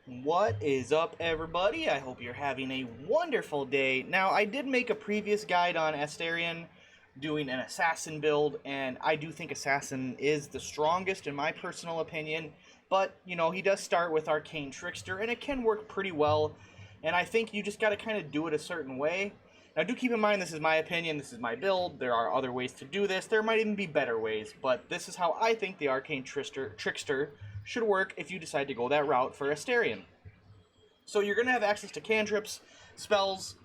What is up, everybody? I hope you're having a wonderful day. Now, I did make a previous guide on Astarion doing an assassin build, and I do think assassin is the strongest in my personal opinion, but, he does start with arcane trickster, and it can work pretty well, and I think you just got to kind of do it a certain way. Now, do keep in mind, this is my opinion, this is my build, there are other ways to do this, there might even be better ways, but this is how I think the arcane trickster should work if you decide to go that route for Astarion. So you're going to have access to cantrips, spells,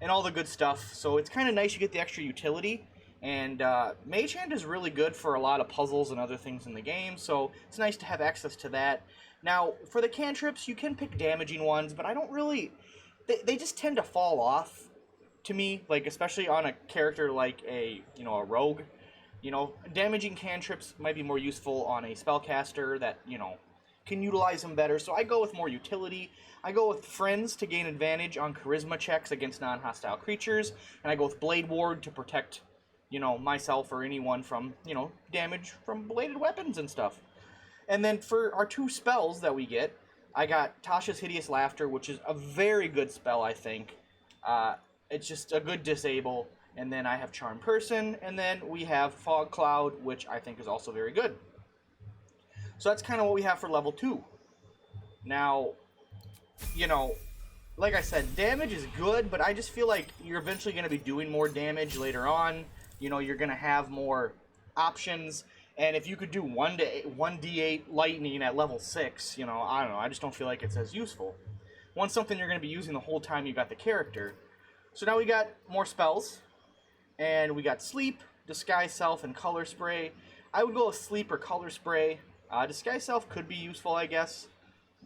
and all the good stuff, so it's kind of nice you get the extra utility, and Mage Hand is really good for a lot of puzzles and other things in the game, so it's nice to have access to that. Now, for the cantrips, you can pick damaging ones, but I don't really... They just tend to fall off to me, like especially on a character like a rogue. Damaging cantrips might be more useful on a spellcaster that, can utilize them better. So I go with more utility. I go with Friends to gain advantage on charisma checks against non-hostile creatures. And I go with Blade Ward to protect, myself or anyone from, damage from bladed weapons and stuff. And then for our two spells that we get, I got Tasha's Hideous Laughter, which is a very good spell, I think. It's just a good disable. And then I have Charm Person, and then we have Fog Cloud, which I think is also very good. So that's kind of what we have for level 2. Now, like I said, damage is good, but I just feel like you're eventually going to be doing more damage later on. You're going to have more options, and if you could do 1d8 lightning at level 6, I don't know, I just don't feel like it's as useful. One's something you're going to be using the whole time you got the character. So now we got more spells. And we got Sleep, Disguise Self, and Color Spray. I would go with Sleep or Color Spray. Disguise Self could be useful, I guess.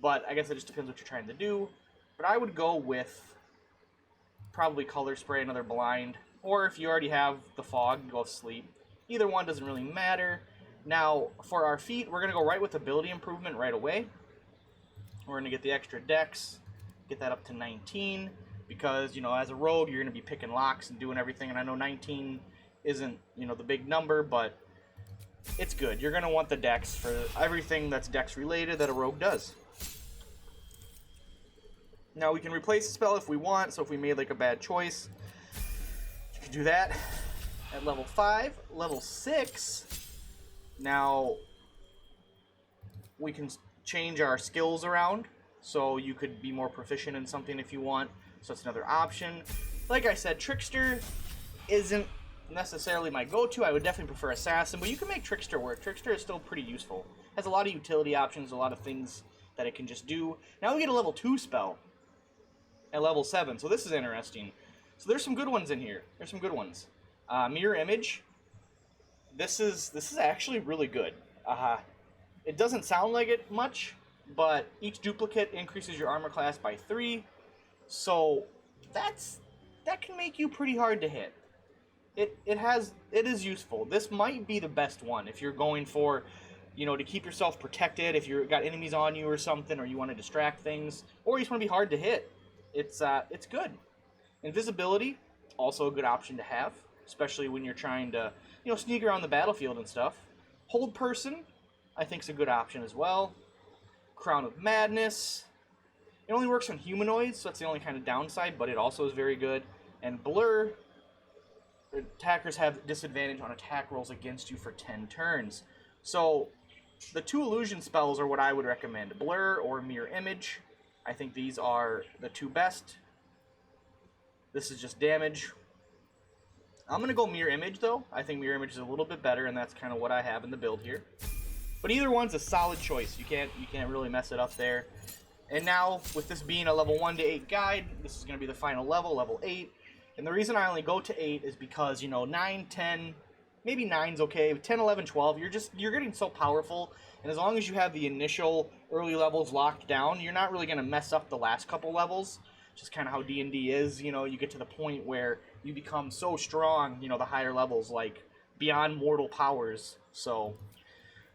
But I guess it just depends what you're trying to do. But I would go with probably Color Spray, another Blind. Or if you already have the Fog, go with Sleep. Either one doesn't really matter. Now, for our feat, we're going to go right with Ability Improvement right away. We're going to get the extra Dex. Get that up to 19. Because, as a rogue, you're going to be picking locks and doing everything. And I know 19 isn't, the big number, but it's good. You're going to want the dex for everything that's dex related that a rogue does. Now, we can replace the spell if we want. So if we made, like, a bad choice, you can do that at level 5. Level 6, now, we can change our skills around. So you could be more proficient in something if you want. So that's another option. Like I said, Trickster isn't necessarily my go-to. I would definitely prefer Assassin, but you can make Trickster work. Trickster is still pretty useful. Has a lot of utility options, a lot of things that it can just do. Now we get a level 2 spell at level 7, so this is interesting. So there's some good ones in here. There's some good ones. Mirror Image. This is actually really good. It doesn't sound like it much, but each duplicate increases your armor class by 3. So that can make you pretty hard to hit. It is useful. This might be the best one if you're going for, to keep yourself protected, if you've got enemies on you or something, or you want to distract things, or you just want to be hard to hit. It's good. Invisibility, also a good option to have, especially when you're trying to, sneak around the battlefield and stuff. Hold Person, I think is a good option as well. Crown of Madness. It only works on humanoids, so that's the only kind of downside, but it also is very good. And Blur, attackers have disadvantage on attack rolls against you for 10 turns. So, the two illusion spells are what I would recommend. Blur or Mirror Image. I think these are the two best. This is just damage. I'm going to go Mirror Image, though. I think Mirror Image is a little bit better, and that's kind of what I have in the build here. But either one's a solid choice. You can't really mess it up there. And now, with this being a level 1 to 8 guide, this is going to be the final level, level 8. And the reason I only go to 8 is because, 9, 10, maybe 9's okay. 10, 11, 12, you're getting so powerful. And as long as you have the initial early levels locked down, you're not really going to mess up the last couple levels. Just kind of how D&D is, you get to the point where you become so strong, the higher levels, like beyond mortal powers. So,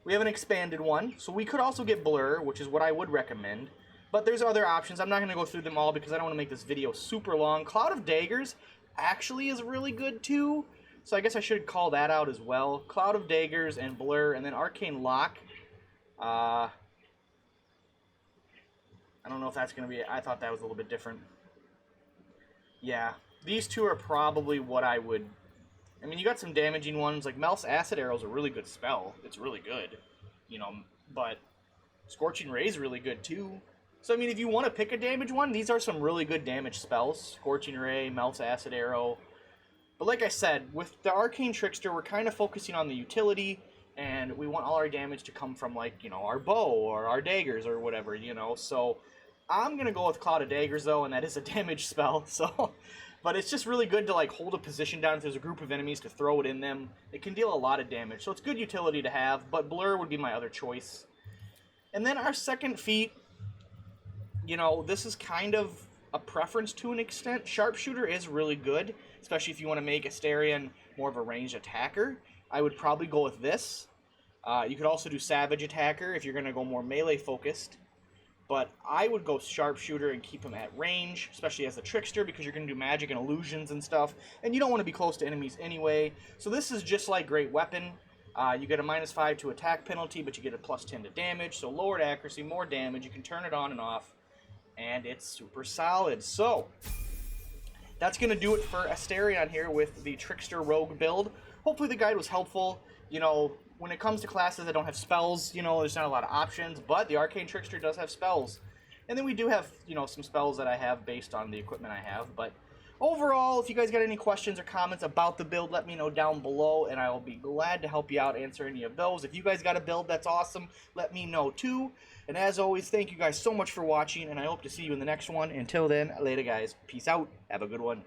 we have an expanded one. So we could also get Blur, which is what I would recommend. But there's other options. I'm not going to go through them all because I don't want to make this video super long. Cloud of Daggers actually is really good too. So I guess I should call that out as well. Cloud of Daggers and Blur, and then Arcane Lock. I don't know if that's going to be... I thought that was a little bit different. Yeah, these two are probably what I would... I mean, you got some damaging ones. Like, Mel's Acid Arrow is a really good spell. It's really good, you know, but Scorching Ray is really good, too. So, I mean, if you want to pick a damage one, these are some really good damage spells. Scorching Ray, Mel's Acid Arrow. But like I said, with the Arcane Trickster, we're kind of focusing on the utility, and we want all our damage to come from, like, you know, our bow or our daggers or whatever, you know. So I'm going to go with Cloud of Daggers, though, and that is a damage spell, so... But it's just really good to, like, hold a position down if there's a group of enemies to throw it in them. It can deal a lot of damage, so it's good utility to have, but Blur would be my other choice. And then our second feat, you know, this is kind of a preference to an extent. Sharpshooter is really good, especially if you want to make Astarion more of a ranged attacker. I would probably go with this. You could also do Savage Attacker if you're going to go more melee-focused. But I would go Sharpshooter and keep him at range, especially as a Trickster, because you're going to do magic and illusions and stuff, and you don't want to be close to enemies anyway. So this is just like Great Weapon. You get a -5 to attack penalty, but you get a +10 to damage, so lowered accuracy, more damage. You can turn it on and off, and it's super solid. So that's going to do it for Astarion here with the Trickster Rogue build. Hopefully the guide was helpful. You know, when it comes to classes that don't have spells, you know, there's not a lot of options, but the Arcane Trickster does have spells. And then we do have, you know, some spells that I have based on the equipment I have. But overall, if you guys got any questions or comments about the build, let me know down below, and I will be glad to help you out, answer any of those. If you guys got a build that's awesome, let me know too. And as always, thank you guys so much for watching, and I hope to see you in the next one. Until then, later guys. Peace out. Have a good one.